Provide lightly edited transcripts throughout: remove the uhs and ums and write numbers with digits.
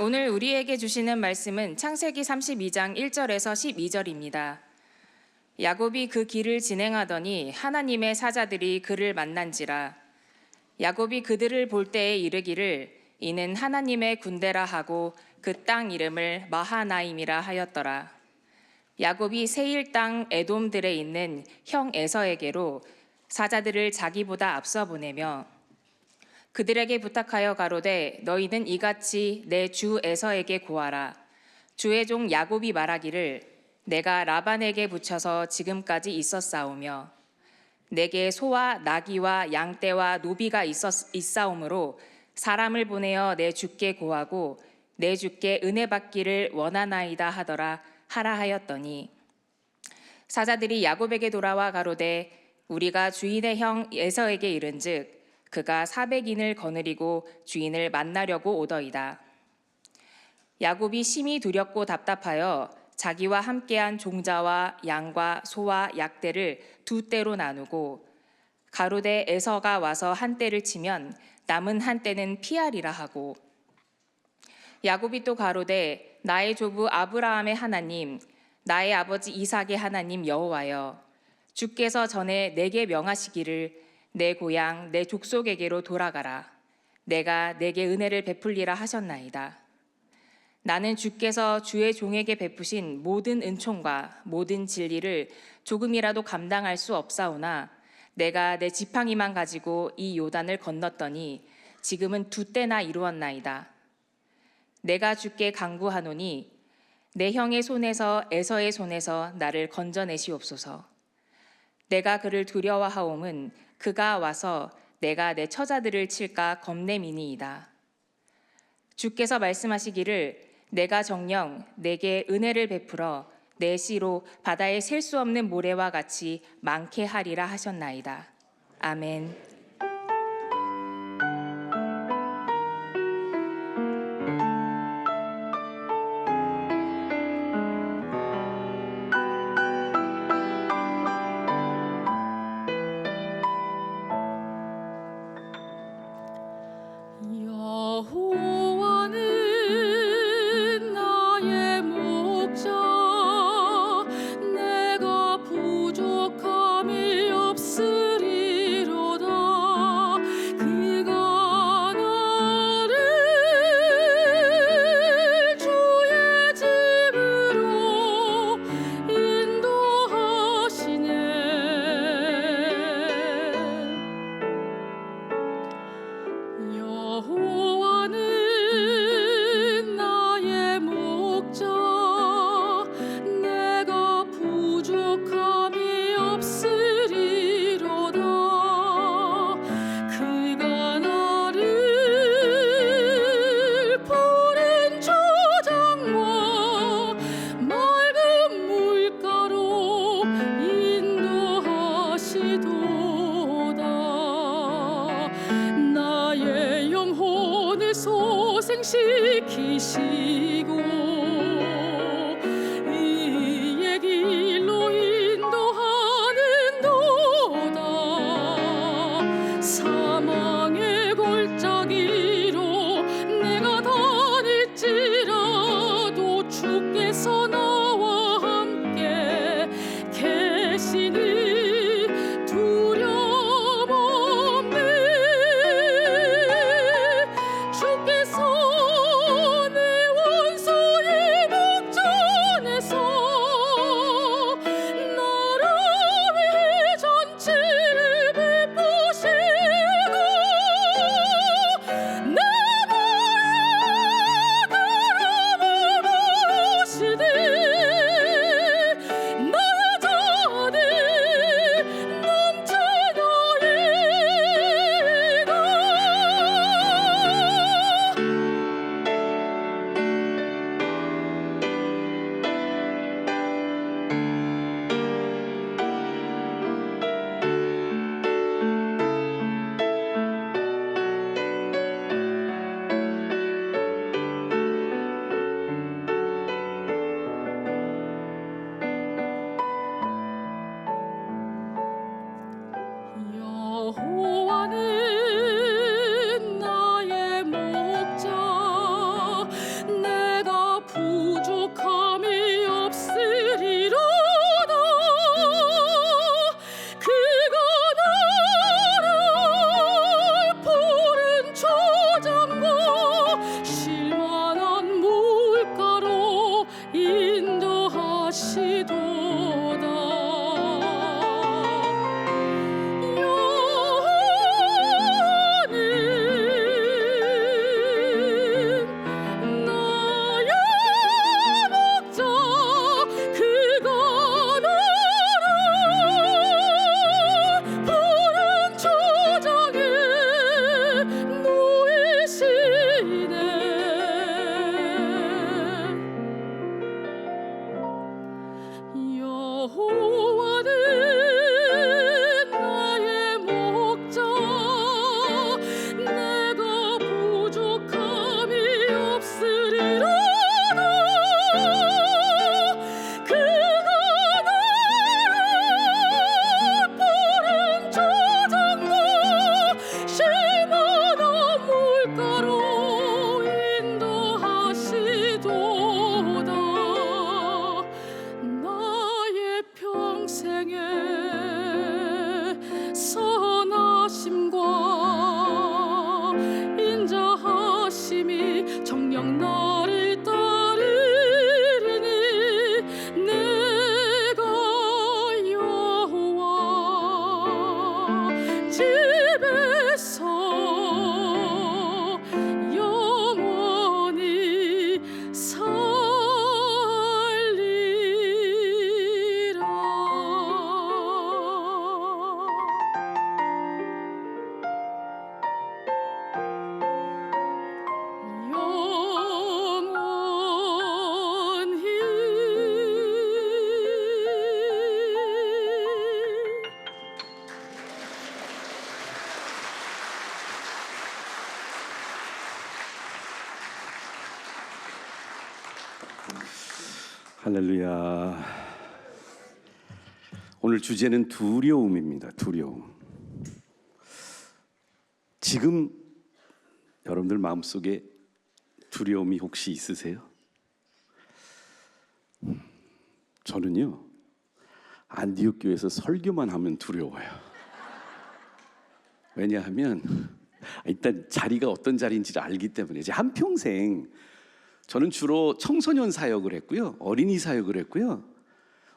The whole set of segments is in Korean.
오늘 우리에게 주시는 말씀은 창세기 32장 1절에서 12절입니다. 야곱이 그 길을 진행하더니 하나님의 사자들이 그를 만난지라. 야곱이 그들을 볼 때에 이르기를 이는 하나님의 군대라 하고 그 땅 이름을 마하나임이라 하였더라. 야곱이 세일 땅 에돔들에 있는 형 에서에게로 사자들을 자기보다 앞서 보내며 그들에게 부탁하여 가로되 너희는 이같이 내 주 에서에게 고하라. 주의 종 야곱이 말하기를 내가 라반에게 붙여서 지금까지 있었사오며 내게 소와 나귀와 양떼와 노비가 있사오므로 사람을 보내어 내 주께 고하고 내 주께 은혜 받기를 원하나이다 하더라 하라 하였더니 사자들이 야곱에게 돌아와 가로되 우리가 주인의 형 에서에게 이른즉 그가 400인을 거느리고 주인을 만나려고 오더이다. 야곱이 심히 두렵고 답답하여 자기와 함께한 종자와 양과 소와 약대를 두 떼로 나누고 가로되 에서가 와서 한 떼를 치면 남은 한 떼는 피하리라 하고 야곱이 또 가로되 나의 조부 아브라함의 하나님 나의 아버지 이삭의 하나님 여호와여 주께서 전에 내게 명하시기를 내 고향 내 족속에게로 돌아가라. 내가 내게 은혜를 베풀리라 하셨나이다. 나는 주께서 주의 종에게 베푸신 모든 은총과 모든 진리를 조금이라도 감당할 수 없사오나 내가 내 지팡이만 가지고 이 요단을 건넜더니 지금은 두 때나 이루었나이다. 내가 주께 간구하노니 내 형의 손에서 에서의 손에서 나를 건져내시옵소서. 내가 그를 두려워하옴은 그가 와서 내가 내 처자들을 칠까 겁냄이니이다. 주께서 말씀하시기를 내가 정녕 내게 은혜를 베풀어 내 씨로 바다에 셀 수 없는 모래와 같이 많게 하리라 하셨나이다. 아멘. 여호와는 나의 목자 내가 부족함이 없으리로다 할렐루야. 오늘 주제는 두려움입니다. 두려움. 지금 여러분들 마음속에 두려움이 혹시 있으세요? 저는요, 안디옥 교회에서 설교만 하면 두려워요. 왜냐하면 일단 자리가 어떤 자리인지를 알기 때문에. 이제 한평생 저는 주로 청소년 사역을 했고요, 어린이 사역을 했고요.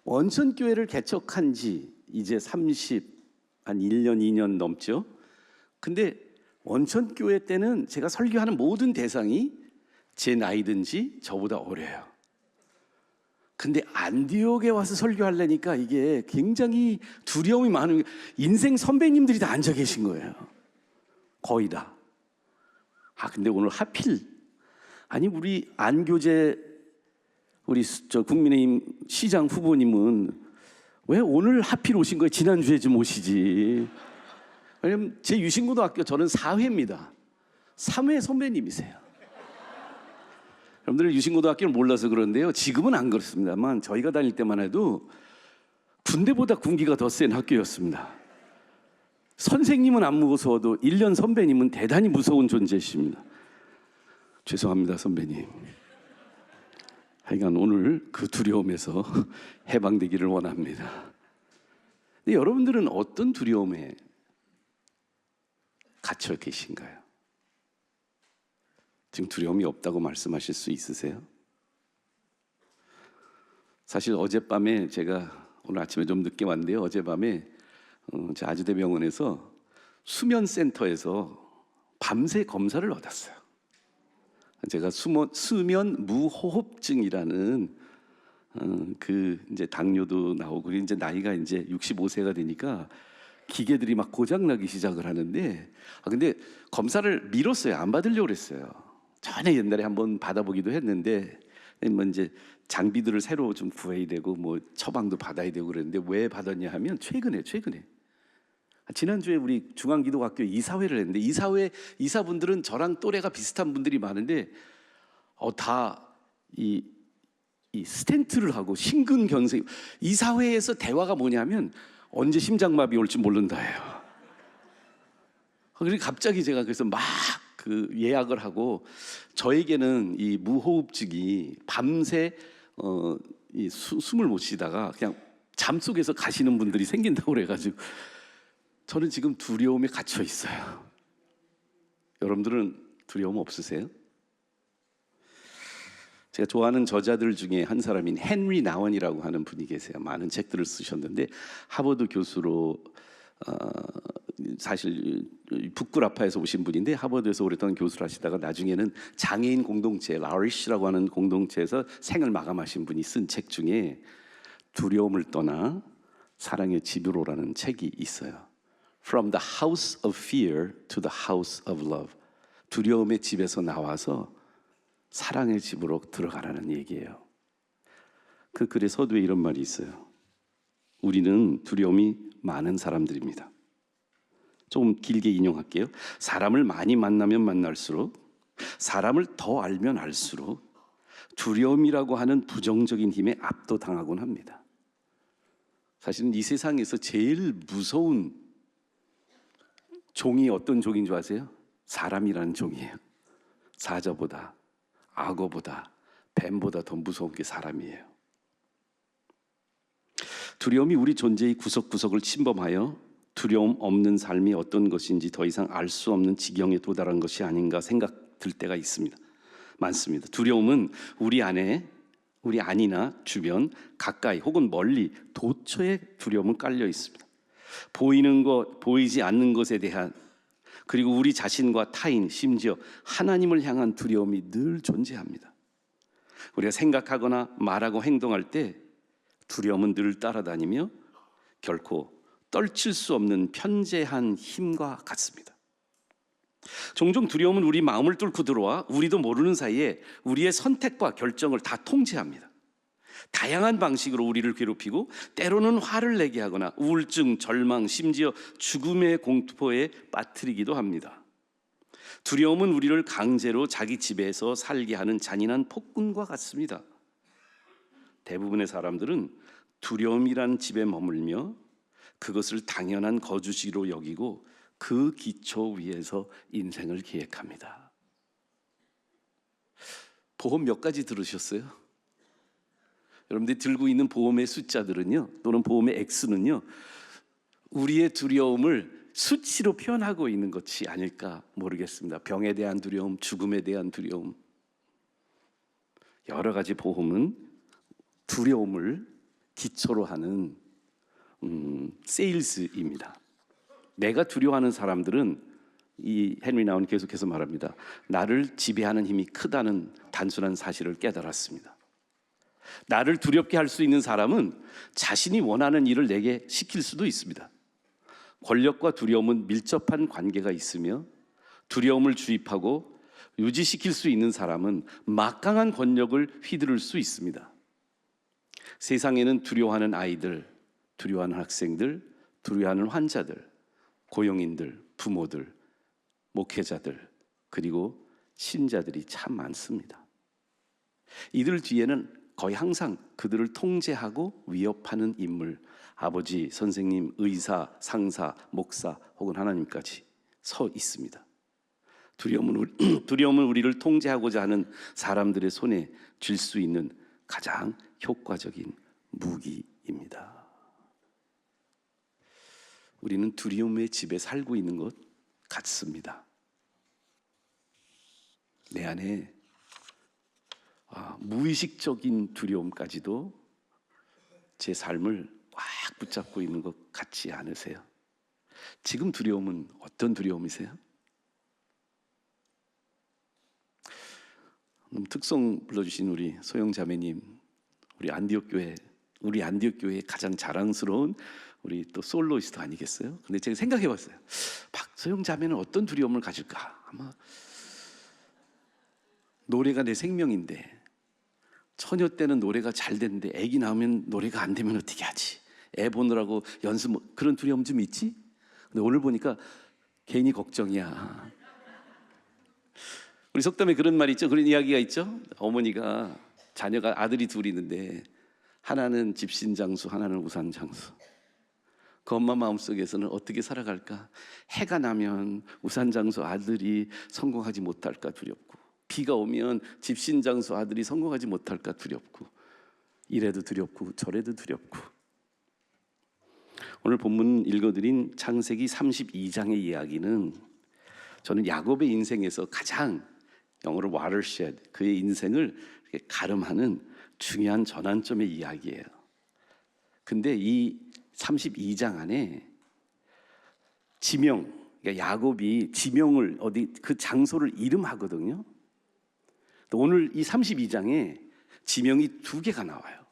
원천교회를 개척한 지 이제 1년 2년 넘죠. 근데 원천교회 때는 제가 설교하는 모든 대상이 제 나이든지 저보다 어려요. 근데 안디옥에 와서 설교하려니까 이게 굉장히 두려움이 많은, 인생 선배님들이 다 앉아 계신 거예요. 거의 다. 근데 오늘 하필, 아니 우리 안교재 우리 국민의힘 시장 후보님은 왜 오늘 하필 오신 거예요? 지난주에 좀 오시지. 왜냐면 제 유신고등학교, 저는 4회입니다 3회 선배님이세요. 여러분들 유신고등학교를 몰라서 그런데요, 지금은 안 그렇습니다만 저희가 다닐 때만 해도 군대보다 군기가 더 센 학교였습니다. 선생님은 안 무서워도 1년 선배님은 대단히 무서운 존재이십니다. 죄송합니다 선배님. 하여간 오늘 그 두려움에서 해방되기를 원합니다. 근데 여러분들은 어떤 두려움에 갇혀 계신가요? 지금 두려움이 없다고 말씀하실 수 있으세요? 사실 어젯밤에, 제가 오늘 아침에 좀 늦게 왔는데요, 어젯밤에 제 아주대병원에서 수면센터에서 밤새 검사를 받았어요. 제가 수면 무호흡증이라는 이제 당뇨도 나오고, 이제 나이가 이제 65세가 되니까 기계들이 막 고장나기 시작을 하는데, 근데 검사를 미뤘어요. 안 받으려고 그랬어요. 전에 옛날에 한번 받아보기도 했는데, 뭐 이제 장비들을 새로 좀 구해야 되고 뭐 처방도 받아야 되고 그랬는데, 왜 받았냐 하면 최근에 지난주에 우리 중앙기도학교 이사회를 했는데, 이사분들은 저랑 또래가 비슷한 분들이 많은데 다 이 스텐트를 하고 심근경색. 이사회에서 대화가 뭐냐면 언제 심장마비 올지 모른다예요. 그리고 갑자기 제가 그래서 막 예약을 하고, 저에게는 이 무호흡증이 밤새 숨을 못 쉬다가 그냥 잠 속에서 가시는 분들이 생긴다고 그래가지고 저는 지금 두려움에 갇혀 있어요. 여러분들은 두려움 없으세요? 제가 좋아하는 저자들 중에 한 사람인 헨리 나원이라고 하는 분이 계세요. 많은 책들을 쓰셨는데 하버드 교수로, 사실 북구라파에서 오신 분인데 하버드에서 오랫동안 교수를 하시다가 나중에는 장애인 공동체 라리시라고 하는 공동체에서 생을 마감하신 분이 쓴 책 중에 두려움을 떠나 사랑의 집으로라는 책이 있어요. From the house of fear to the house of love. 두려움의 집에서 나와서 사랑의 집으로 들어가라는 얘기예요. 그 글의 서두에 이런 말이 있어요. 우리는 두려움이 많은 사람들입니다. 조금 길게 인용할게요. 사람을 많이 만나면 만날수록, 사람을 더 알면 알수록 두려움이라고 하는 부정적인 힘에 압도당하곤 합니다. 사실은 이 세상에서 제일 무서운 종이 어떤 종인 줄 아세요? 사람이라는 종이에요. 사자보다, 악어보다, 뱀보다 더 무서운 게 사람이에요. 두려움이 우리 존재의 구석구석을 침범하여 두려움 없는 삶이 어떤 것인지 더 이상 알 수 없는 지경에 도달한 것이 아닌가 생각 들 때가 있습니다. 많습니다. 두려움은 우리 안에, 우리 안이나 주변, 가까이 혹은 멀리 도처에 두려움은 깔려 있습니다. 보이는 것, 보이지 않는 것에 대한, 그리고 우리 자신과 타인, 심지어 하나님을 향한 두려움이 늘 존재합니다. 우리가 생각하거나 말하고 행동할 때 두려움은 늘 따라다니며 결코 떨칠 수 없는 편재한 힘과 같습니다. 종종 두려움은 우리 마음을 뚫고 들어와 우리도 모르는 사이에 우리의 선택과 결정을 다 통제합니다. 다양한 방식으로 우리를 괴롭히고 때로는 화를 내게 하거나 우울증, 절망, 심지어 죽음의 공포에 빠뜨리기도 합니다. 두려움은 우리를 강제로 자기 집에서 살게 하는 잔인한 폭군과 같습니다. 대부분의 사람들은 두려움이란 집에 머물며 그것을 당연한 거주지로 여기고 그 기초 위에서 인생을 기획합니다. 보험 몇 가지 들으셨어요? 여러분들이 들고 있는 보험의 숫자들은요, 또는 보험의 액수는요, 우리의 두려움을 수치로 표현하고 있는 것이 아닐까 모르겠습니다. 병에 대한 두려움, 죽음에 대한 두려움, 여러 가지 보험은 두려움을 기초로 하는 세일즈입니다. 내가 두려워하는 사람들은, 이 헨리 나운이 계속해서 말합니다, 나를 지배하는 힘이 크다는 단순한 사실을 깨달았습니다. 나를 두렵게 할 수 있는 사람은 자신이 원하는 일을 내게 시킬 수도 있습니다. 권력과 두려움은 밀접한 관계가 있으며 두려움을 주입하고 유지시킬 수 있는 사람은 막강한 권력을 휘두를 수 있습니다. 세상에는 두려워하는 아이들, 두려워하는 학생들, 두려워하는 환자들, 고용인들, 부모들, 목회자들, 그리고 신자들이 참 많습니다. 이들 뒤에는 거의 항상 그들을 통제하고 위협하는 인물, 아버지, 선생님, 의사, 상사, 목사 혹은 하나님까지 서 있습니다. 두려움은 우리를 통제하고자 하는 사람들의 손에 쥘 수 있는 가장 효과적인 무기입니다. 우리는 두려움의 집에 살고 있는 것 같습니다. 내 안에 무의식적인 두려움까지도 제 삶을 꽉 붙잡고 있는 것 같지 않으세요? 지금 두려움은 어떤 두려움이세요? 특성 불러주신 우리 소영 자매님, 우리 안디옥 교회의 가장 자랑스러운 우리 또 솔로이스트 아니겠어요? 근데 제가 생각해봤어요. 박소영 자매는 어떤 두려움을 가질까? 아마 노래가 내 생명인데, 처녀 때는 노래가 잘 됐는데 아기 낳으면 노래가 안 되면 어떻게 하지? 애 보느라고 연습, 그런 두려움 좀 있지? 근데 오늘 보니까 괜히 걱정이야. 우리 속담에 그런 말이 있죠. 그런 이야기가 있죠. 어머니가 자녀가 아들이 둘이 있는데 하나는 집신장수, 하나는 우산장수. 그 엄마 마음속에서는 어떻게 살아갈까? 해가 나면 우산장수 아들이 성공하지 못할까 두렵고, 비가 오면 집신장수 아들이 성공하지 못할까 두렵고, 이래도 두렵고 저래도 두렵고. 오늘 본문 읽어드린 창세기 32장의 이야기는 저는 야곱의 인생에서 가장, 영어로 watershed, 그의 인생을 가름하는 중요한 전환점의 이야기예요. 근데 이 32장 안에 지명, 그러니까 야곱이 지명을 어디 그 장소를 이름하거든요. 오늘 이 32장에 지명이 2개가 나와요.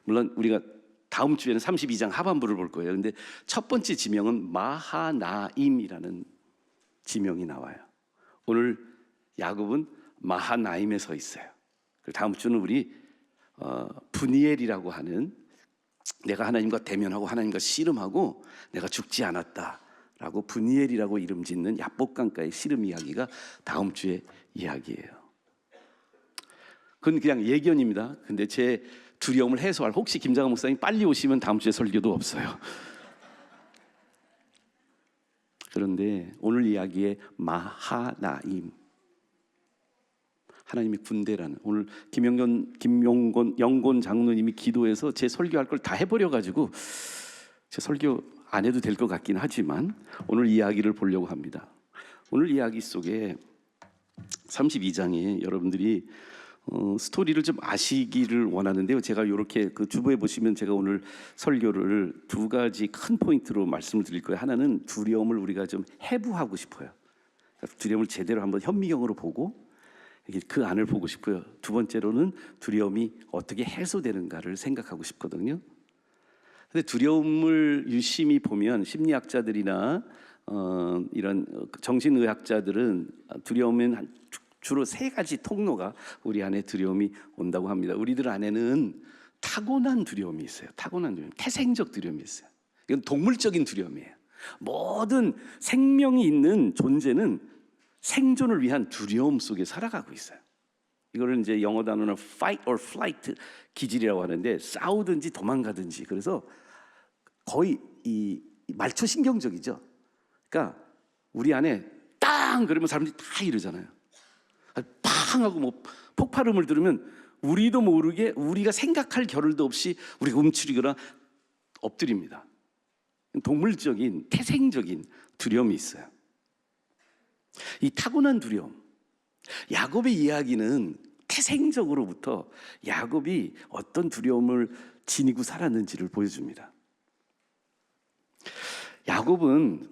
물론 우리가 다음 주에는 32장 하반부를 볼 거예요. 근데 첫 번째 지명은 마하나임이라는 지명이 나와요. 오늘 야곱은 마하나임에 서 있어요. 다음 주는 우리 브니엘이라고 하는, 내가 하나님과 대면하고 하나님과 씨름하고 내가 죽지 않았다라고 브니엘이라고 이름 짓는 야복강가의 씨름 이야기가 다음 주의 이야기예요. 그건 그냥 예견입니다. 근데 제 두려움을 해소할, 혹시 김장한 목사님 빨리 오시면 다음 주에 설교도 없어요. 그런데 오늘 이야기의 마하나임, 하나님의 군대라는, 오늘 영곤 장로님이 기도해서 제 설교할 걸 다 해버려가지고 제 설교 안 해도 될 것 같긴 하지만 오늘 이야기를 보려고 합니다. 오늘 이야기 속에 32장에 여러분들이 스토리를 좀 아시기를 원하는데요. 제가 이렇게 그 주보에 보시면 제가 오늘 설교를 2가지 큰 포인트로 말씀을 드릴 거예요. 하나는 두려움을 우리가 좀 해부하고 싶어요. 두려움을 제대로 한번 현미경으로 보고 그 안을 보고 싶고요. 2번째로는 두려움이 어떻게 해소되는가를 생각하고 싶거든요. 근데 두려움을 유심히 보면 심리학자들이나 이런 정신의학자들은 두려움은 주로 3가지 통로가 우리 안에 두려움이 온다고 합니다. 우리들 안에는 타고난 두려움이 있어요. 타고난 두려움, 태생적 두려움이 있어요. 이건 동물적인 두려움이에요. 모든 생명이 있는 존재는 생존을 위한 두려움 속에 살아가고 있어요. 이거를 이제 영어 단어는 fight or flight 기질이라고 하는데 싸우든지 도망가든지. 그래서 거의 이 말초 신경적이죠. 그러니까 우리 안에 땅 그러면 사람들이 다 이러잖아요. 팡 하고 뭐 폭발음을 들으면 우리도 모르게 우리가 생각할 겨를도 없이 우리가 움츠리거나 엎드립니다. 동물적인 태생적인 두려움이 있어요. 이 타고난 두려움, 야곱의 이야기는 태생적으로부터 야곱이 어떤 두려움을 지니고 살았는지를 보여줍니다. 야곱은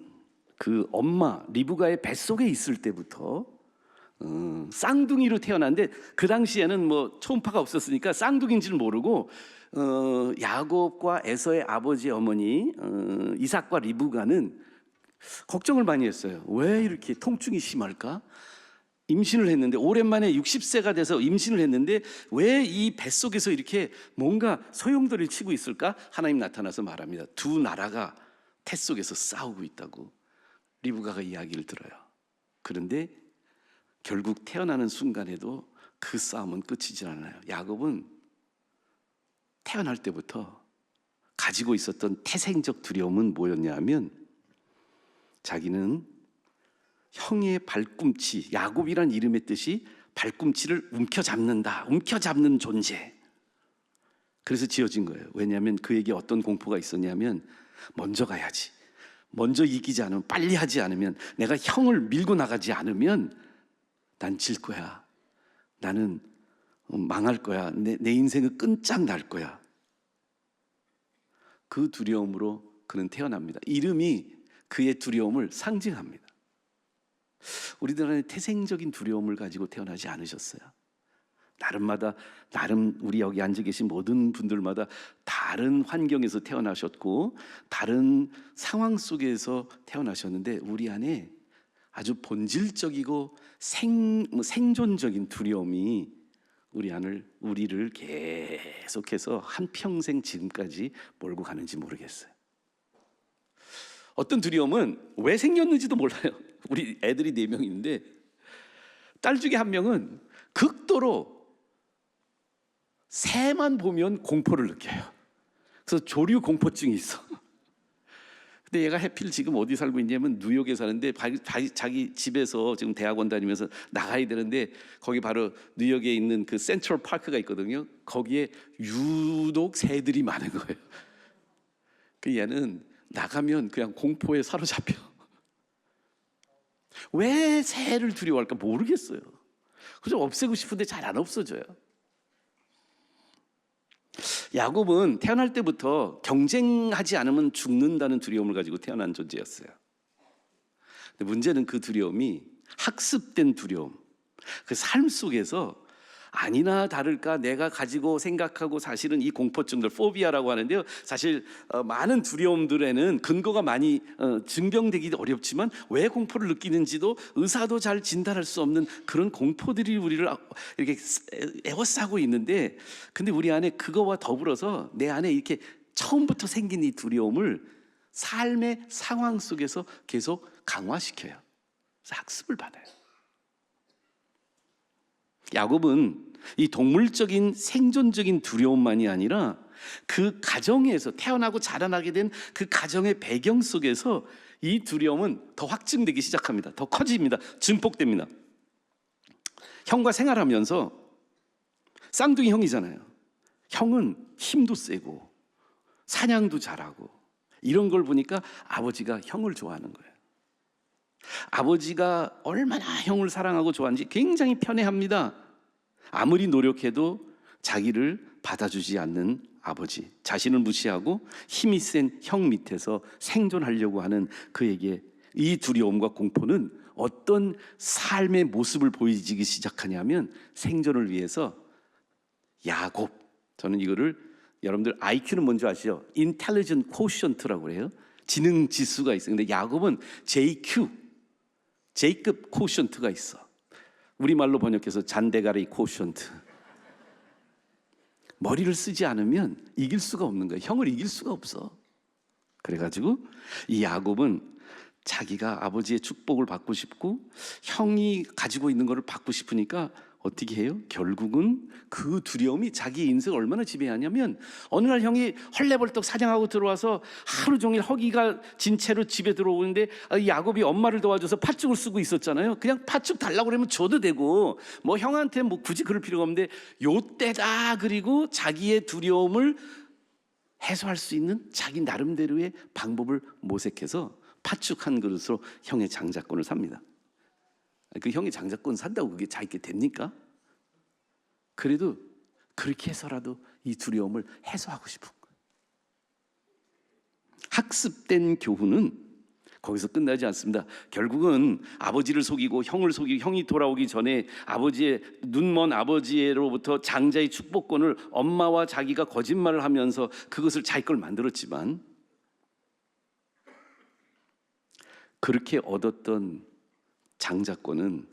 그 엄마 리브가의 뱃속에 있을 때부터 쌍둥이로 태어났는데, 그 당시에는 뭐 초음파가 없었으니까 쌍둥이인지를 모르고 야곱과 에서의 아버지 어머니 이삭과 리브가는 걱정을 많이 했어요. 왜 이렇게 통증이 심할까? 임신을 했는데, 오랜만에 60세가 돼서 임신을 했는데 왜 이 뱃속에서 이렇게 뭔가 소용돌이를 치고 있을까? 하나님 나타나서 말합니다. 두 나라가 태 속에서 싸우고 있다고 리브가가 이야기를 들어요. 그런데 결국 태어나는 순간에도 그 싸움은 끝이지 않아요. 야곱은 태어날 때부터 가지고 있었던 태생적 두려움은 뭐였냐 하면, 자기는 형의 발꿈치, 야곱이란 이름의 뜻이 발꿈치를 움켜잡는다, 움켜잡는 존재. 그래서 지어진 거예요. 왜냐하면 그에게 어떤 공포가 있었냐면, 먼저 가야지, 먼저 이기지 않으면, 빨리 하지 않으면, 내가 형을 밀고 나가지 않으면 난 질 거야, 나는 망할 거야, 내 인생은 끝장날 거야. 그 두려움으로 그는 태어납니다. 이름이 그의 두려움을 상징합니다. 우리들은 태생적인 두려움을 가지고 태어나지 않으셨어요. 나름 우리 여기 앉아 계신 모든 분들마다 다른 환경에서 태어나셨고 다른 상황 속에서 태어나셨는데, 우리 안에 아주 본질적이고 생존적인 두려움이 우리를 계속해서 한평생 지금까지 몰고 가는지 모르겠어요. 어떤 두려움은 왜 생겼는지도 몰라요. 우리 애들이 4명인데 딸 중에 1명은 극도로 새만 보면 공포를 느껴요. 그래서 조류 공포증이 있어. 근데 얘가 해필 지금 어디 살고 있냐면 뉴욕에 사는데, 자기 집에서 지금 대학원 다니면서 나가야 되는데, 거기 바로 뉴욕에 있는 그 센트럴 파크가 있거든요. 거기에 유독 새들이 많은 거예요. 그 얘는 나가면 그냥 공포에 사로잡혀. 왜 새를 두려워할까 모르겠어요. 그저 없애고 싶은데 잘 안 없어져요. 야곱은 태어날 때부터 경쟁하지 않으면 죽는다는 두려움을 가지고 태어난 존재였어요. 근데 문제는 그 두려움이 학습된 두려움, 그 삶 속에서 아니나 다를까 내가 가지고 생각하고 사실은 이 공포증들, 포비아라고 하는데요, 사실 많은 두려움들에는 근거가 많이 증명되기 어렵지만 왜 공포를 느끼는지도 의사도 잘 진단할 수 없는 그런 공포들이 우리를 이렇게 에워싸고 있는데, 근데 우리 안에 그거와 더불어서 내 안에 이렇게 처음부터 생긴 이 두려움을 삶의 상황 속에서 계속 강화시켜요. 그래서 학습을 받아요. 야곱은 이 동물적인 생존적인 두려움만이 아니라 그 가정에서 태어나고 자라나게 된 그 가정의 배경 속에서 이 두려움은 더 확증되기 시작합니다. 더 커집니다. 증폭됩니다. 형과 생활하면서, 쌍둥이 형이잖아요. 형은 힘도 세고 사냥도 잘하고 이런 걸 보니까 아버지가 형을 좋아하는 거예요. 아버지가 얼마나 형을 사랑하고 좋아하는지 굉장히 편애합니다. 아무리 노력해도 자기를 받아주지 않는 아버지, 자신을 무시하고 힘이 센 형 밑에서 생존하려고 하는 그에게 이 두려움과 공포는 어떤 삶의 모습을 보이기 시작하냐면, 생존을 위해서 야곱, 저는 이거를, 여러분들 IQ는 뭔지 아시죠? Intelligent Quotient라고 해요. 지능 지수가 있어요. 근데 야곱은 JQ, J급 코션트가 있어. 우리말로 번역해서 잔대가리 코션트. 머리를 쓰지 않으면 이길 수가 없는 거예요. 형을 이길 수가 없어. 그래가지고 이 야곱은 자기가 아버지의 축복을 받고 싶고 형이 가지고 있는 것을 받고 싶으니까 어떻게 해요? 결국은 그 두려움이 자기 인생을 얼마나 지배하냐면 어느 날 형이 헐레벌떡 사냥하고 들어와서 하루 종일 허기가 진 채로 집에 들어오는데 야곱이 엄마를 도와줘서 팥죽을 쓰고 있었잖아요. 그냥 팥죽 달라고 그러면 줘도 되고 뭐 형한테 뭐 굳이 그럴 필요가 없는데 요때다 그리고 자기의 두려움을 해소할 수 있는 자기 나름대로의 방법을 모색해서 팥죽 한 그릇으로 형의 장자권을 삽니다. 그 형이 장자권 산다고 그게 자기게 됩니까? 그래도 그렇게 해서라도 이 두려움을 해소하고 싶은 거예요. 학습된 교훈은 거기서 끝나지 않습니다. 결국은 아버지를 속이고 형을 속이고 형이 돌아오기 전에 아버지의 눈먼 아버지로부터 장자의 축복권을 엄마와 자기가 거짓말을 하면서 그것을 자기 걸 만들었지만 그렇게 얻었던 장자권은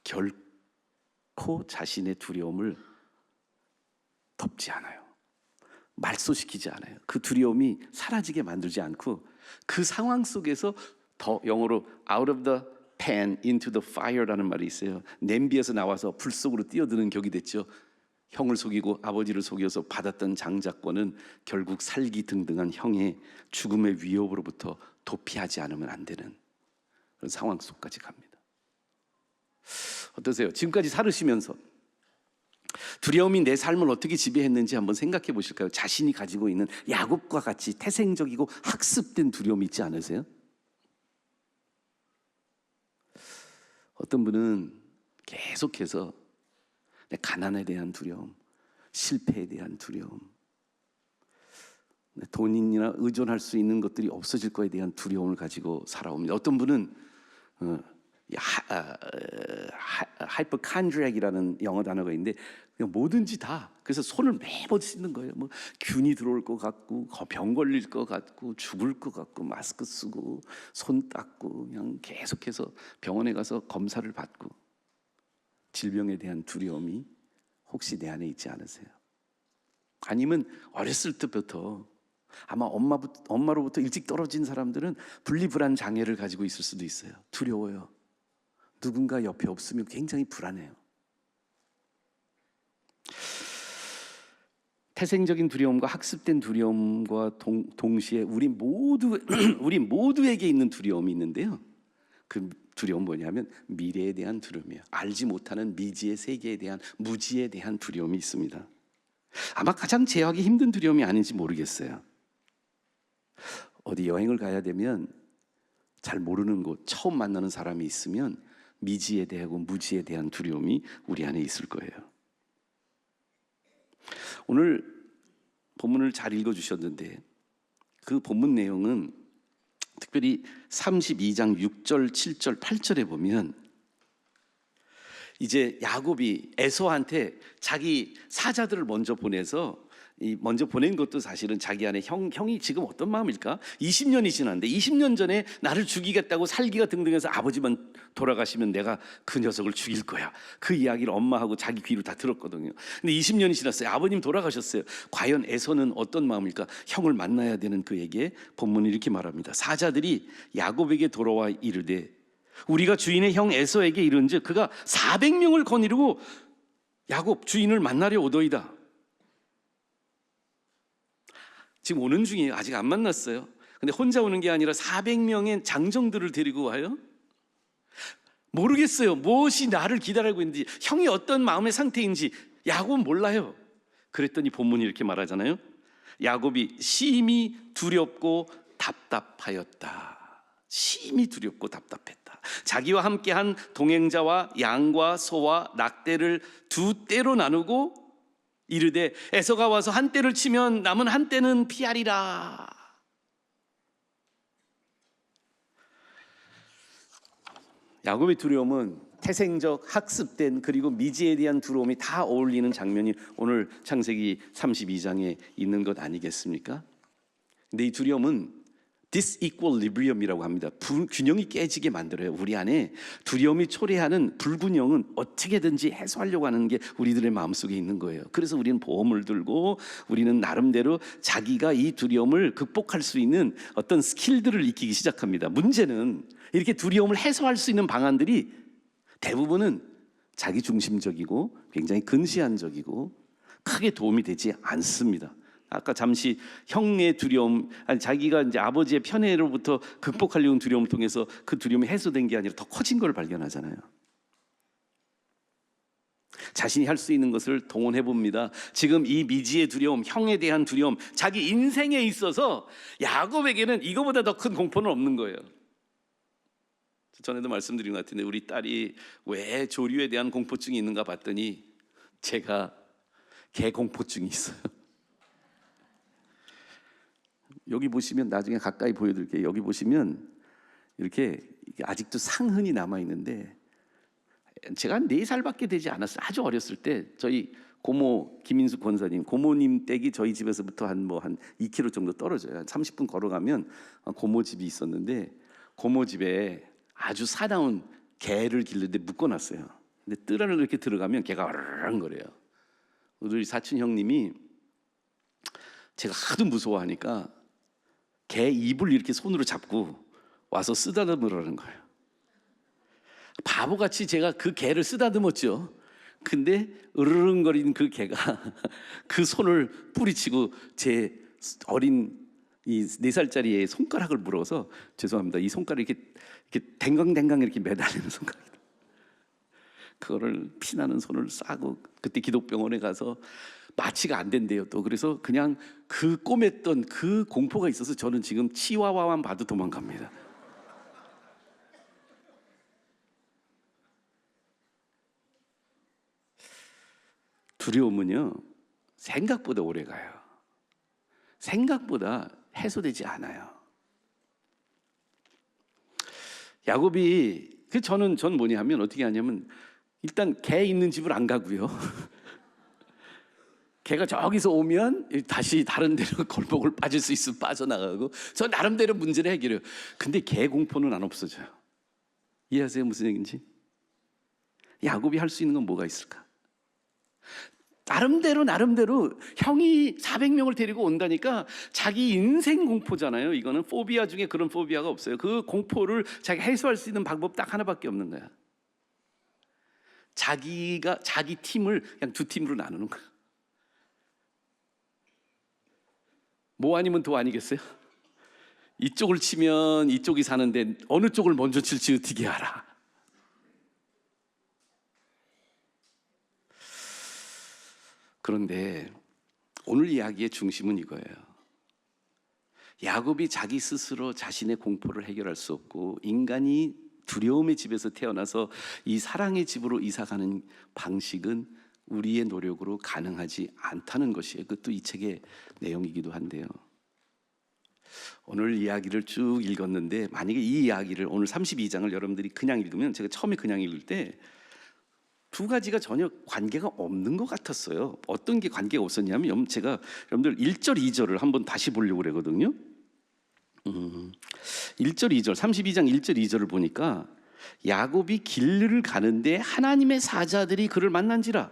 결코 자신의 두려움을 덮지 않아요. 말소시키지 않아요. 그 두려움이 사라지게 만들지 않고 그 상황 속에서 더 영어로 out of the pan into the fire라는 말이 있어요. 냄비에서 나와서 불 속으로 뛰어드는 격이 됐죠. 형을 속이고 아버지를 속여서 받았던 장자권은 결국 살기등등한 형의 죽음의 위협으로부터 도피하지 않으면 안 되는 그런 상황 속까지 갑니다. 어떠세요? 지금까지 살으시면서 두려움이 내 삶을 어떻게 지배했는지 한번 생각해 보실까요? 자신이 가지고 있는 야곱과 같이 태생적이고 학습된 두려움이 있지 않으세요? 어떤 분은 계속해서 내 가난에 대한 두려움, 실패에 대한 두려움, 돈이나 의존할 수 있는 것들이 없어질 거에 대한 두려움을 가지고 살아옵니다. 어떤 분은 하이퍼칸드랙이라는 영어 단어가 있는데 그냥 뭐든지 다 그래서 손을 매번 씻는 거예요. 뭐 균이 들어올 것 같고 병 걸릴 것 같고 죽을 것 같고 마스크 쓰고 손 닦고 그냥 계속해서 병원에 가서 검사를 받고 질병에 대한 두려움이 혹시 내 안에 있지 않으세요? 아니면 어렸을 때부터 아마 엄마로부터 일찍 떨어진 사람들은 분리불안 장애를 가지고 있을 수도 있어요. 두려워요. 누군가 옆에 없으면 굉장히 불안해요. 태생적인 두려움과 학습된 두려움과 동시에 우리 모두에게 있는 두려움이 있는데요. 그 두려움은 뭐냐면 미래에 대한 두려움이에요. 알지 못하는 미지의 세계에 대한 무지에 대한 두려움이 있습니다. 아마 가장 제어하기 힘든 두려움이 아닌지 모르겠어요. 어디 여행을 가야 되면 잘 모르는 곳, 처음 만나는 사람이 있으면 미지에 대하고 무지에 대한 두려움이 우리 안에 있을 거예요. 오늘 본문을 잘 읽어주셨는데 그 본문 내용은 특별히 32장 6절, 7절, 8절에 보면 이제 야곱이 에서한테 자기 사자들을 먼저 보내서 먼저 보낸 것도 사실은 자기 안에 형이 지금 어떤 마음일까? 20년이 지났는데 20년 전에 나를 죽이겠다고 살기가 등등해서 아버지만 돌아가시면 내가 그 녀석을 죽일 거야. 그 이야기를 엄마하고 자기 귀로 다 들었거든요. 근데 20년이 지났어요. 아버님 돌아가셨어요. 과연 에서는 어떤 마음일까? 형을 만나야 되는 그에게 본문이 이렇게 말합니다. 사자들이 야곱에게 돌아와 이르되 우리가 주인의 형 에서에게 이른즉 그가 400명을 거느리고 야곱 주인을 만나려 오더이다. 지금 오는 중이에요. 아직 안 만났어요. 근데 혼자 오는 게 아니라 400명의 장정들을 데리고 와요. 모르겠어요. 무엇이 나를 기다리고 있는지, 형이 어떤 마음의 상태인지 야곱은 몰라요. 그랬더니 본문이 이렇게 말하잖아요. 야곱이 심히 두렵고 답답하였다. 심히 두렵고 답답했다. 자기와 함께한 동행자와 양과 소와 낙대를 두 떼로 나누고 이르되 에서가 와서 한 떼를 치면 남은 한 떼는 피하리라. 야곱의 두려움은 태생적, 학습된 그리고 미지에 대한 두려움이 다 어울리는 장면이 오늘 창세기 32장에 있는 것 아니겠습니까? 근데 이 두려움은 disequilibrium이라고 합니다. 균형이 깨지게 만들어요. 우리 안에 두려움이 초래하는 불균형은 어떻게든지 해소하려고 하는 게 우리들의 마음속에 있는 거예요. 그래서 우리는 보험을 들고 우리는 나름대로 자기가 이 두려움을 극복할 수 있는 어떤 스킬들을 익히기 시작합니다. 문제는 이렇게 두려움을 해소할 수 있는 방안들이 대부분은 자기 중심적이고 굉장히 근시안적이고 크게 도움이 되지 않습니다. 아까 잠시 형의 두려움, 아니 자기가 이제 아버지의 편애로부터 극복하려는 두려움을 통해서 그 두려움이 해소된 게 아니라 더 커진 걸 발견하잖아요. 자신이 할 수 있는 것을 동원해 봅니다. 지금 이 미지의 두려움, 형에 대한 두려움, 자기 인생에 있어서 야곱에게는 이거보다 더 큰 공포는 없는 거예요. 전에도 말씀드린 것 같은데 우리 딸이 왜 조류에 대한 공포증이 있는가 봤더니 제가 개 공포증이 있어요. 여기 보시면 나중에 가까이 보여드릴게요. 여기 보시면 이렇게 아직도 상흔이 남아 있는데 제가 한 4살밖에 되지 않았어요. 아주 어렸을 때 저희 고모 김인숙 권사님, 고모님 댁이 저희 집에서부터 한 2km 정도 떨어져요. 한 30분 걸어가면 고모 집이 있었는데 고모 집에 아주 사나운 개를 기르는데 묶어놨어요. 근데 뜰 안을 이렇게 들어가면 개가 어르렁거려요. 우리 사촌 형님이 제가 하도 무서워하니까 개 입을 이렇게 손으로 잡고 와서 쓰다듬으라는 거예요. 바보같이 제가 그 개를 쓰다듬었죠. 근데 으르렁거리는 그 개가 그 손을 뿌리치고 제 어린 이 4살짜리 의 손가락을 물어서 죄송합니다. 이 손가락 이렇게 댕강댕강 이렇게 매달리는 손가락. 그거를 피나는 손을 싸고 그때 기독병원에 가서 마취가 안 된대요. 또 그래서 그냥 그 꼬맸던 그 공포가 있어서 저는 지금 치와와만 봐도 도망갑니다. 두려움은요 생각보다 오래 가요. 생각보다 해소되지 않아요. 야곱이 저는 뭐냐 하면 어떻게 하냐면 일단 개 있는 집을 안 가고요. 개가 저기서 오면 다시 다른 데로 골목을 빠질 수 있으면 빠져나가고 저 나름대로 문제를 해결해요. 근데 개 공포는 안 없어져요. 이해하세요? 무슨 얘기인지? 야곱이 할 수 있는 건 뭐가 있을까? 나름대로 형이 400명을 데리고 온다니까 자기 인생 공포잖아요. 이거는 포비아 중에 그런 포비아가 없어요. 그 공포를 자기가 해소할 수 있는 방법 딱 하나밖에 없는 거야. 자기 팀을 그냥 2팀으로 나누는 거야. 뭐 아니면 도 아니겠어요? 이쪽을 치면 이쪽이 사는데 어느 쪽을 먼저 칠지 어떻게 알아? 그런데 오늘 이야기의 중심은 이거예요. 야곱이 자기 스스로 자신의 공포를 해결할 수 없고 인간이 두려움의 집에서 태어나서 이 사랑의 집으로 이사가는 방식은 우리의 노력으로 가능하지 않다는 것이에요. 그것도 이 책의 내용이기도 한데요. 오늘 이야기를 쭉 읽었는데 만약에 이 이야기를 오늘 32장을 여러분들이 그냥 읽으면 제가 처음에 그냥 읽을 때 2가지가 전혀 관계가 없는 것 같았어요. 어떤 게 관계가 없었냐면 제가 여러분들 1절 2절을 한번 다시 보려고 그러거든요. 1절 2절 32장 1절 2절을 보니까 야곱이 길을 가는데 하나님의 사자들이 그를 만난지라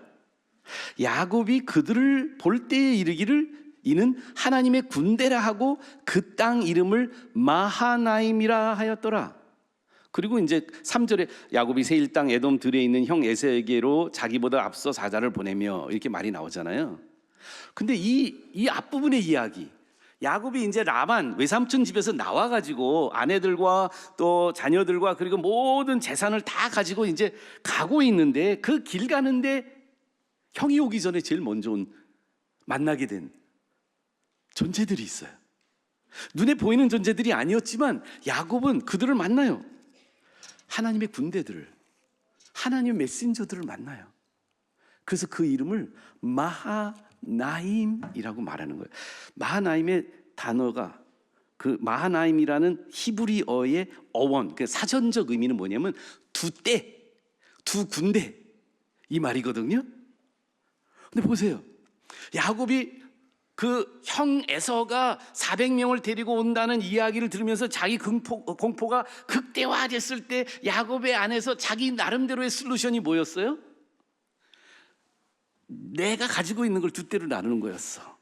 야곱이 그들을 볼 때에 이르기를 이는 하나님의 군대라 하고 그 땅 이름을 마하나임이라 하였더라. 그리고 이제 3절에 야곱이 세일 땅 에돔 들에 있는 형 에서에게로 자기보다 앞서 사자를 보내며 이렇게 말이 나오잖아요. 근데 이 앞부분의 이야기 야곱이 이제 라반 외삼촌 집에서 나와가지고 아내들과 또 자녀들과 그리고 모든 재산을 다 가지고 이제 가고 있는데 그 길 가는데 형이 오기 전에 제일 먼저 만나게 된 존재들이 있어요. 눈에 보이는 존재들이 아니었지만 야곱은 그들을 만나요. 하나님의 군대들을, 하나님의 메신저들을 만나요. 그래서 그 이름을 마하나임이라고 말하는 거예요. 마하나임의 단어가 그 마하나임이라는 히브리어의 어원, 그 사전적 의미는 뭐냐면 두 때, 두 군대 이 말이거든요. 근데 보세요. 야곱이 그 형 에서가 400명을 데리고 온다는 이야기를 들으면서 자기 공포가 극대화됐을 때 야곱의 안에서 자기 나름대로의 솔루션이 뭐였어요? 내가 가지고 있는 걸 2대로 나누는 거였어.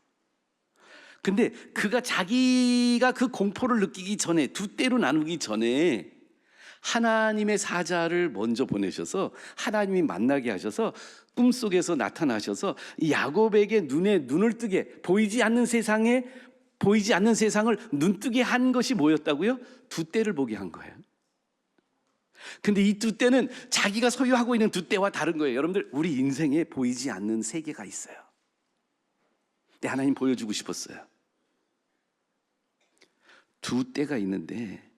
근데 자기가 그 공포를 느끼기 전에 2대로 나누기 전에 하나님의 사자를 먼저 보내셔서 하나님이 만나게 하셔서 꿈속에서 나타나셔서 이 야곱에게 눈을 뜨게 보이지 않는 세상을 눈뜨게 한 것이 뭐였다고요? 두 떼를 보게 한 거예요. 근데 이 두 떼는 자기가 소유하고 있는 두 떼와 다른 거예요. 여러분들, 우리 인생에 보이지 않는 세계가 있어요. 근데 하나님 보여주고 싶었어요. 두 떼가 있는데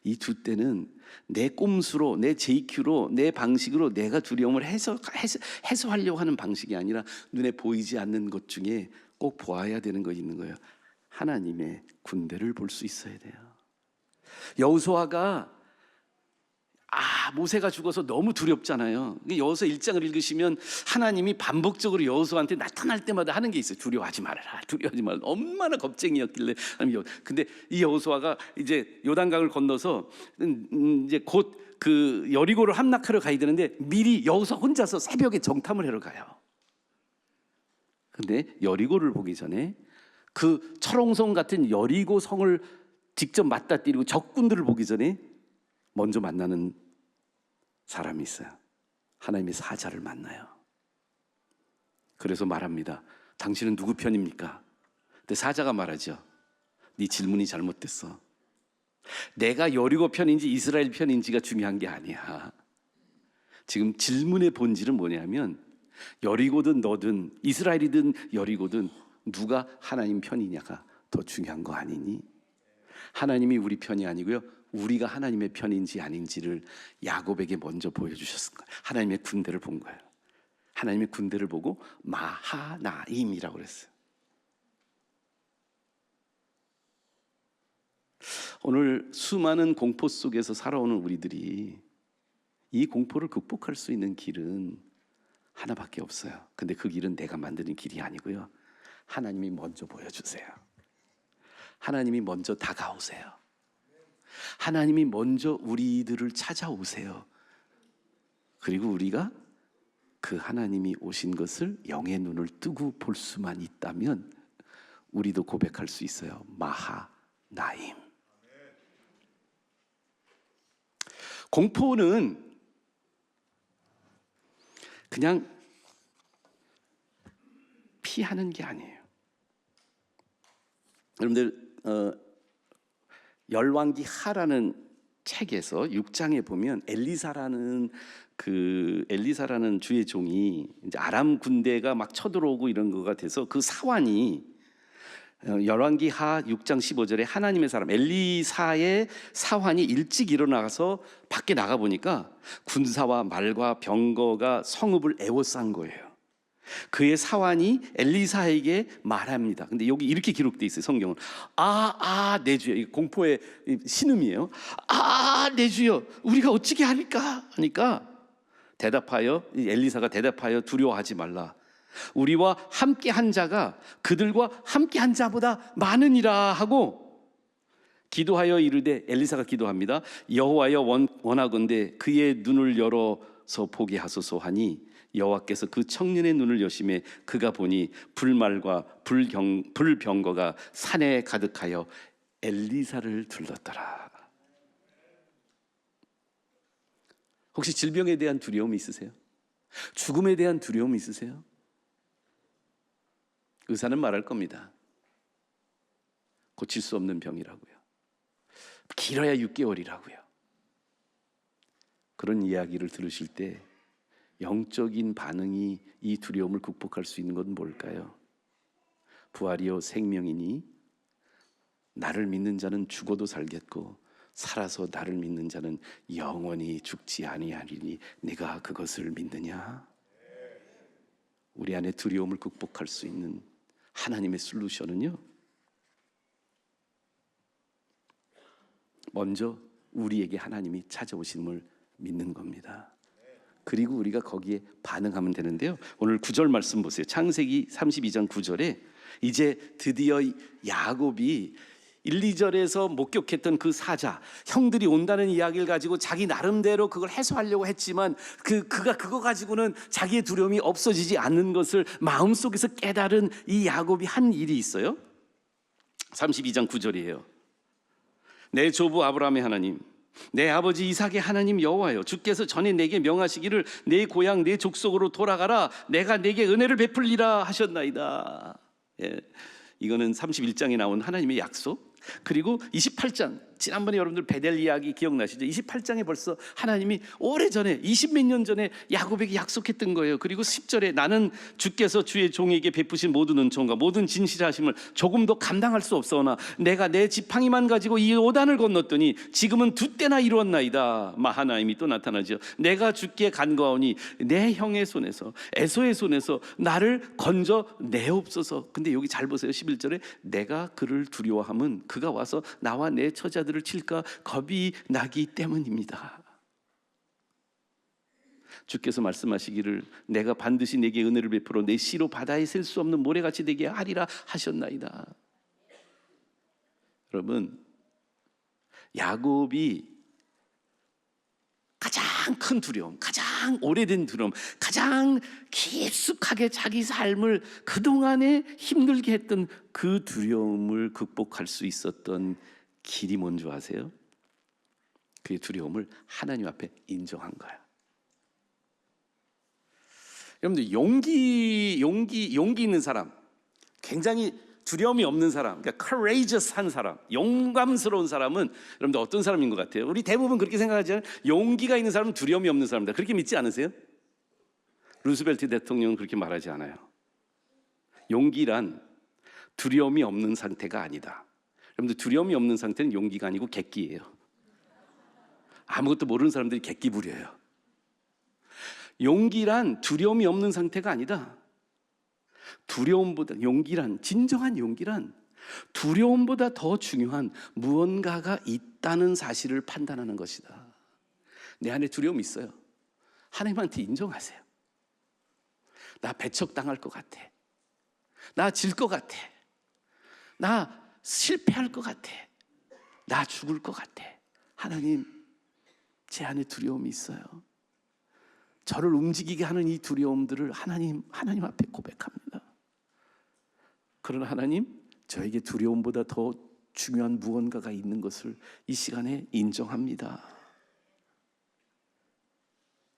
이 두 떼는 내 꼼수로, 내 JQ로, 내 방식으로 내가 두려움을 해소하려고 하는 방식이 아니라 눈에 보이지 않는 것 중에 꼭 보아야 되는 거 있는 거예요. 하나님의 군대를 볼 수 있어야 돼요. 여호수아가 모세가 죽어서 너무 두렵잖아요. 여호수아 1장을 읽으시면 하나님이 반복적으로 여호수아한테 나타날 때마다 하는 게 있어요. 두려워하지 말아라, 두려워하지 말아라. 얼마나 겁쟁이였길래. 근데 이 여호수아가 이제 요단강을 건너서 이제 곧 그 여리고를 함락하러 가야 되는데 미리 여호수아 혼자서 새벽에 정탐을 하러 가요. 근데 여리고를 보기 전에 그 철옹성 같은 여리고 성을 직접 맞닥뜨리고 적군들을 보기 전에 먼저 만나는 사람이 있어요. 하나님의 사자를 만나요. 그래서 말합니다. 당신은 누구 편입니까? 근데 사자가 말하죠. 네 질문이 잘못됐어. 내가 여리고 편인지 이스라엘 편인지가 중요한 게 아니야. 지금 질문의 본질은 뭐냐면 여리고든 너든 이스라엘이든 여리고든 누가 하나님 편이냐가 더 중요한 거 아니니? 하나님이 우리 편이 아니고요, 우리가 하나님의 편인지 아닌지를 야곱에게 먼저 보여주셨을 거예요. 하나님의 군대를 본 거예요. 하나님의 군대를 보고 마하나임이라고 그랬어요. 오늘 수많은 공포 속에서 살아오는 우리들이 이 공포를 극복할 수 있는 길은 하나밖에 없어요. 근데 그 길은 내가 만드는 길이 아니고요, 하나님이 먼저 보여주세요. 하나님이 먼저 다가오세요. 하나님이 먼저 우리들을 찾아오세요. 그리고 우리가 그 하나님이 오신 것을 영의 눈을 뜨고 볼 수만 있다면 우리도 고백할 수 있어요. 마하나임. 공포는 그냥 피하는 게 아니에요. 여러분들 열왕기 하라는 책에서 6장에 보면 엘리사라는 주의 종이 이제 아람 군대가 막 쳐들어오고 이런 거가 돼서 그 사환이 열왕기 하 6장 15절에 하나님의 사람 엘리사의 사환이 일찍 일어나서 밖에 나가 보니까 군사와 말과 병거가 성읍을 에워싼 거예요. 그의 사환이 엘리사에게 말합니다. 근데 여기 이렇게 기록되어 있어요. 성경은 내 주여, 공포의 신음이에요. 내 주여, 우리가 어찌게 하니까 하니까 엘리사가 대답하여 두려워하지 말라. 우리와 함께 한 자가 그들과 함께 한 자보다 많으니라 하고 기도하여 이르되, 엘리사가 기도합니다. 여호와여 원하건대 그의 눈을 열어서 보게 하소서 하니 여호와께서 그 청년의 눈을 여심해 그가 보니 불말과 불병거가 산에 가득하여 엘리사를 둘렀더라. 혹시 질병에 대한 두려움이 있으세요? 죽음에 대한 두려움이 있으세요? 의사는 말할 겁니다. 고칠 수 없는 병이라고요. 길어야 6개월이라고요. 그런 이야기를 들으실 때 영적인 반응이 이 두려움을 극복할 수 있는 건 뭘까요? 부활이요 생명이니 나를 믿는 자는 죽어도 살겠고 살아서 나를 믿는 자는 영원히 죽지 아니하리니 네가 그것을 믿느냐? 우리 안에 두려움을 극복할 수 있는 하나님의 솔루션은요, 먼저 우리에게 하나님이 찾아오심을 믿는 겁니다. 그리고 우리가 거기에 반응하면 되는데요, 오늘 9절 말씀 보세요. 창세기 32장 9절에 이제 드디어 야곱이 1, 2절에서 목격했던 그 사자, 형들이 온다는 이야기를 가지고 자기 나름대로 그걸 해소하려고 했지만 그가 그거 가지고는 자기의 두려움이 없어지지 않는 것을 마음속에서 깨달은 이 야곱이 한 일이 있어요. 32장 9절이에요. 내 조부 아브라함의 하나님, 내 아버지 이삭의 하나님 여호와여, 주께서 전에 내게 명하시기를 내 고향 내 족속으로 돌아가라, 내가 내게 은혜를 베풀리라 하셨나이다. 예, 이거는 31장에 나온 하나님의 약속. 그리고 28장, 지난번에 여러분들 베델 이야기 기억나시죠? 28장에 벌써 하나님이 오래전에 20몇 년 전에 야곱에게 약속했던 거예요. 그리고 10절에 나는 주께서 주의 종에게 베푸신 모든 은총과 모든 진실하심을 조금도 감당할 수 없사오나 내가 내 지팡이만 가지고 이 요단을 건넜더니 지금은 두 때나 이루었나이다. 하나님이 또 나타나죠. 내가 주께 간구하오니 내 형의 손에서 에서의 손에서 나를 건져 내옵소서. 근데 여기 잘 보세요. 11절에 내가 그를 두려워함은 그가 와서 나와 내 처자들을 칠까 겁이 나기 때문입니다. 주께서 말씀하시기를 내가 반드시 내게 은혜를 베풀어 내 씨로 바다에 셀 수 없는 모래같이 되게 하리라 하셨나이다. 여러분, 야곱이 가장 큰 두려움, 가장 오래된 두려움, 가장 깊숙하게 자기 삶을 그동안에 힘들게 했던 그 두려움을 극복할 수 있었던 길이 뭔지 아세요? 그의 두려움을 하나님 앞에 인정한 거야. 여러분들 용기 있는 사람, 굉장히 두려움이 없는 사람, 그러니까 courageous한 사람, 용감스러운 사람은 여러분들 어떤 사람인 것 같아요? 우리 대부분 그렇게 생각하잖아요. 용기가 있는 사람은 두려움이 없는 사람이다. 그렇게 믿지 않으세요? 루스벨트 대통령은 그렇게 말하지 않아요. 용기란 두려움이 없는 상태가 아니다. 여러분들 두려움이 없는 상태는 용기가 아니고 객기예요. 아무것도 모르는 사람들이 객기 부려요. 용기란 두려움이 없는 상태가 아니다. 두려움보다, 용기란, 진정한 용기란 두려움보다 더 중요한 무언가가 있다는 사실을 판단하는 것이다. 내 안에 두려움이 있어요. 하나님한테 인정하세요. 나 배척당할 것 같아. 나 질 것 같아. 나 실패할 것 같아. 나 죽을 것 같아. 하나님, 제 안에 두려움이 있어요. 저를 움직이게 하는 이 두려움들을 하나님 앞에 고백합니다. 그러나 하나님, 저에게 두려움보다 더 중요한 무언가가 있는 것을 이 시간에 인정합니다.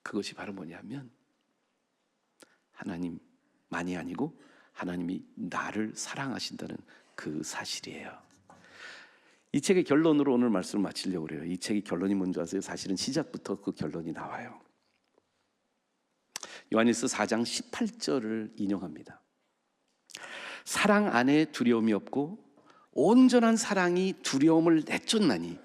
그것이 바로 뭐냐면 하나님만이 아니고 하나님이 나를 사랑하신다는 그 사실이에요. 이 책의 결론으로 오늘 말씀을 마치려고 그래요. 이 책의 결론이 뭔지 아세요? 사실은 시작부터 그 결론이 나와요. 요한일서 4장 18절을 인용합니다. 사랑 안에 두려움이 없고 온전한 사랑이 두려움을 내쫓나니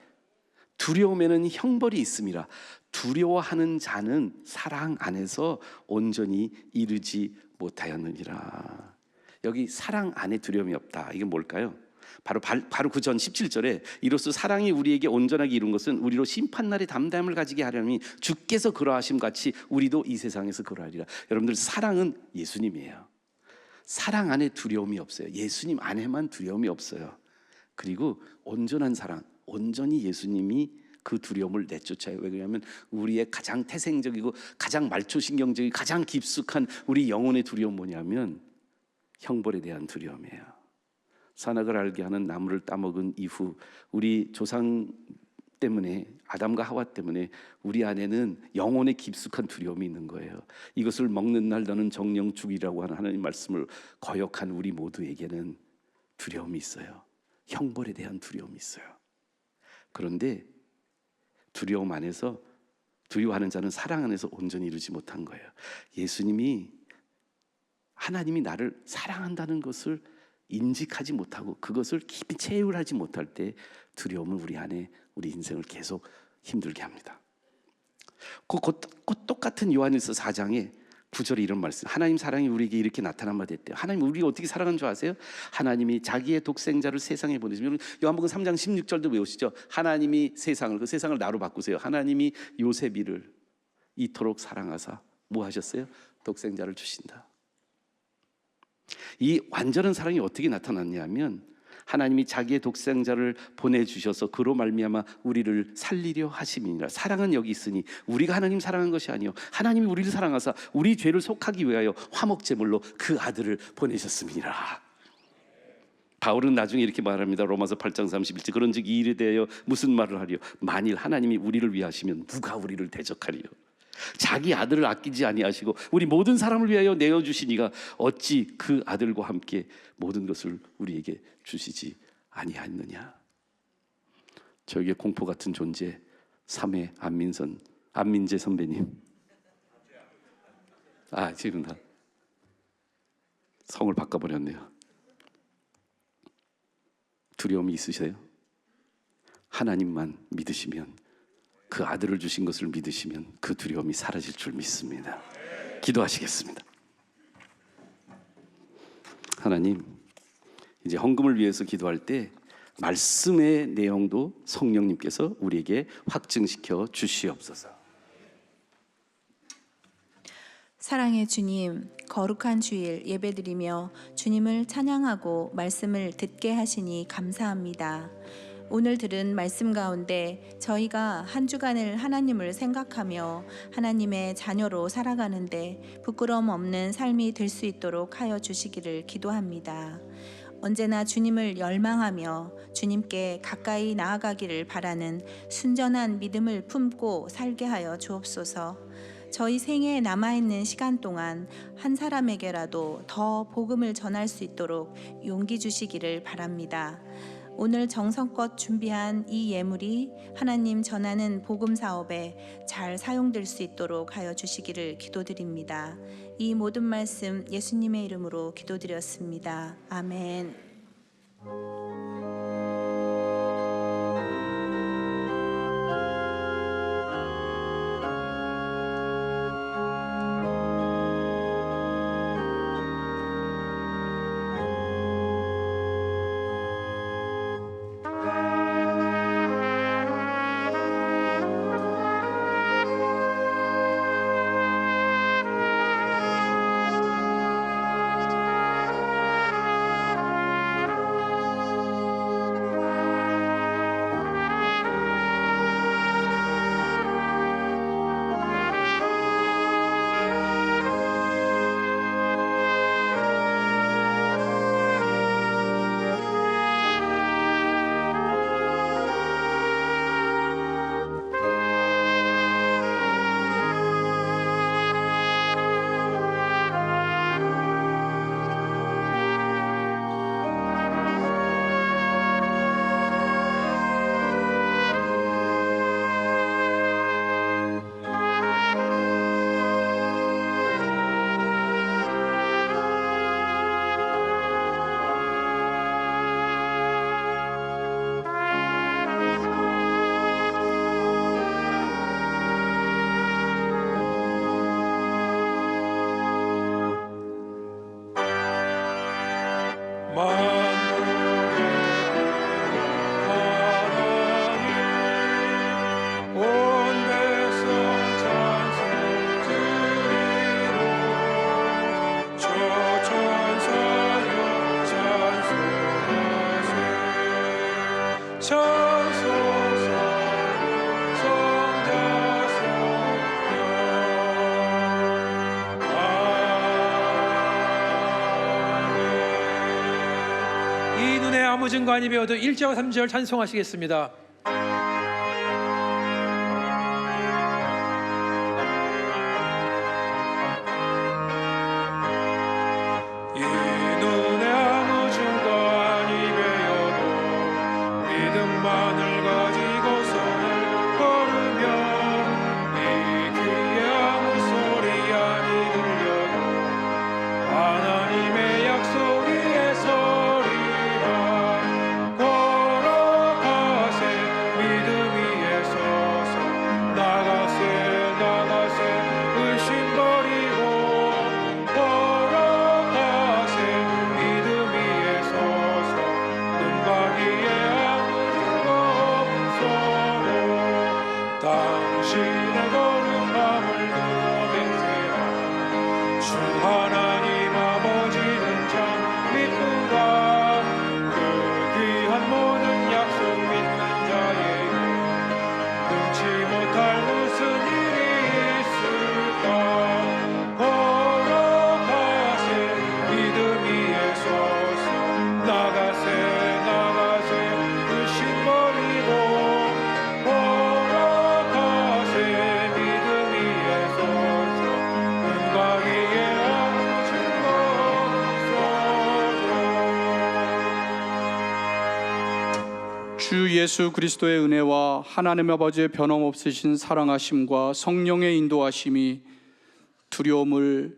두려움에는 형벌이 있음이라. 두려워하는 자는 사랑 안에서 온전히 이르지 못하였느니라. 여기 사랑 안에 두려움이 없다. 이게 뭘까요? 바로 그 전 17절에 이로써 사랑이 우리에게 온전하게 이룬 것은 우리로 심판날의 담대함을 가지게 하려니 주께서 그러하심 같이 우리도 이 세상에서 그러하리라. 여러분들, 사랑은 예수님이에요. 사랑 안에 두려움이 없어요. 예수님 안에만 두려움이 없어요. 그리고 온전한 사랑, 온전히 예수님이 그 두려움을 내쫓아요. 왜 그러냐면 우리의 가장 태생적이고 가장 말초신경적이고 가장 깊숙한 우리 영혼의 두려움 뭐냐면 형벌에 대한 두려움이에요. 선악을 알게 하는 나무를 따먹은 이후 우리 조상 때문에, 아담과 하와 때문에 우리 안에는 영혼의 깊숙한 두려움이 있는 거예요. 이것을 먹는 날 너는 정령 죽이라고 하는 하나님 말씀을 거역한 우리 모두에게는 두려움이 있어요. 형벌에 대한 두려움이 있어요. 그런데 두려움 안에서, 두려워하는 자는 사랑 안에서 온전히 이루지 못한 거예요. 하나님이 나를 사랑한다는 것을 인식하지 못하고 그것을 깊이 체휼하지 못할 때 두려움은 우리 안에 우리 인생을 계속 힘들게 합니다. 그 똑같은 요한일서 4장에 9절에 이런 말씀, 하나님 사랑이 우리에게 이렇게 나타난 바 됐대요. 하나님 우리가 어떻게 사랑한 줄 아세요? 하나님이 자기의 독생자를 세상에 보내시면, 요한복음 3장 16절도 외우시죠? 하나님이 그 세상을 나로 바꾸세요. 하나님이 요셉이를 이토록 사랑하사 뭐 하셨어요? 독생자를 주신다. 이 완전한 사랑이 어떻게 나타났냐면 하나님이 자기의 독생자를 보내주셔서 그로 말미암아 우리를 살리려 하심이니라. 사랑은 여기 있으니 우리가 하나님 사랑한 것이 아니요 하나님이 우리를 사랑하사 우리 죄를 속하기 위하여 화목제물로 그 아들을 보내셨음이니라. 바울은 나중에 이렇게 말합니다. 로마서 8장 31절 그런즉 이 일에 대하여 무슨 말을 하리요? 만일 하나님이 우리를 위하시면 누가 우리를 대적하리요? 자기 아들을 아끼지 아니하시고 우리 모든 사람을 위하여 내어주시니가 어찌 그 아들과 함께 모든 것을 우리에게 주시지 아니하였느냐. 저에게 공포 같은 존재 삼회 안민재 선배님. 지금 다 성을 바꿔버렸네요. 두려움이 있으세요? 하나님만 믿으시면, 그 아들을 주신 것을 믿으시면 그 두려움이 사라질 줄 믿습니다. 기도하시겠습니다. 하나님, 이제 헌금을 위해서 기도할 때 말씀의 내용도 성령님께서 우리에게 확증시켜 주시옵소서. 사랑의 주님, 거룩한 주일 예배드리며 주님을 찬양하고 말씀을 듣게 하시니 감사합니다. 오늘 들은 말씀 가운데 저희가 한 주간을 하나님을 생각하며 하나님의 자녀로 살아가는데 부끄러움 없는 삶이 될 수 있도록 하여 주시기를 기도합니다. 언제나 주님을 열망하며 주님께 가까이 나아가기를 바라는 순전한 믿음을 품고 살게 하여 주옵소서. 저희 생에 남아있는 시간 동안 한 사람에게라도 더 복음을 전할 수 있도록 용기 주시기를 바랍니다. 오늘 정성껏 준비한 이 예물이 하나님 전하는 복음 사업에 잘 사용될 수 있도록 하여 주시기를 기도드립니다. 이 모든 말씀 예수님의 이름으로 기도드렸습니다. 아멘. 이 눈에 아무 증거아니 배워도 1절과 3절 찬송하시겠습니다. 이 눈에 아무 증거아니 배워도 믿음만을 가지고 손을 걸으며 이 귀에 아무 소리 아니 들려도 하나님의 약속이 소리라 걸어가세 주 예수 그리스도의 은혜와 하나님 아버지의 변함없으신 사랑하심과 성령의 인도하심이 두려움을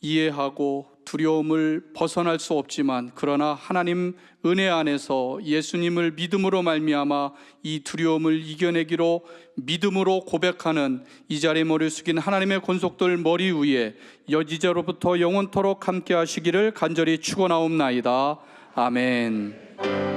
이해하고 두려움을 벗어날 수 없지만 그러나 하나님 은혜 안에서 예수님을 믿음으로 말미암아 이 두려움을 이겨내기로 믿음으로 고백하는 이 자리에 머리 숙인 하나님의 권속들 머리 위에 여지자로부터 영원토록 함께 하시기를 간절히 축원하옵나이다. 아멘.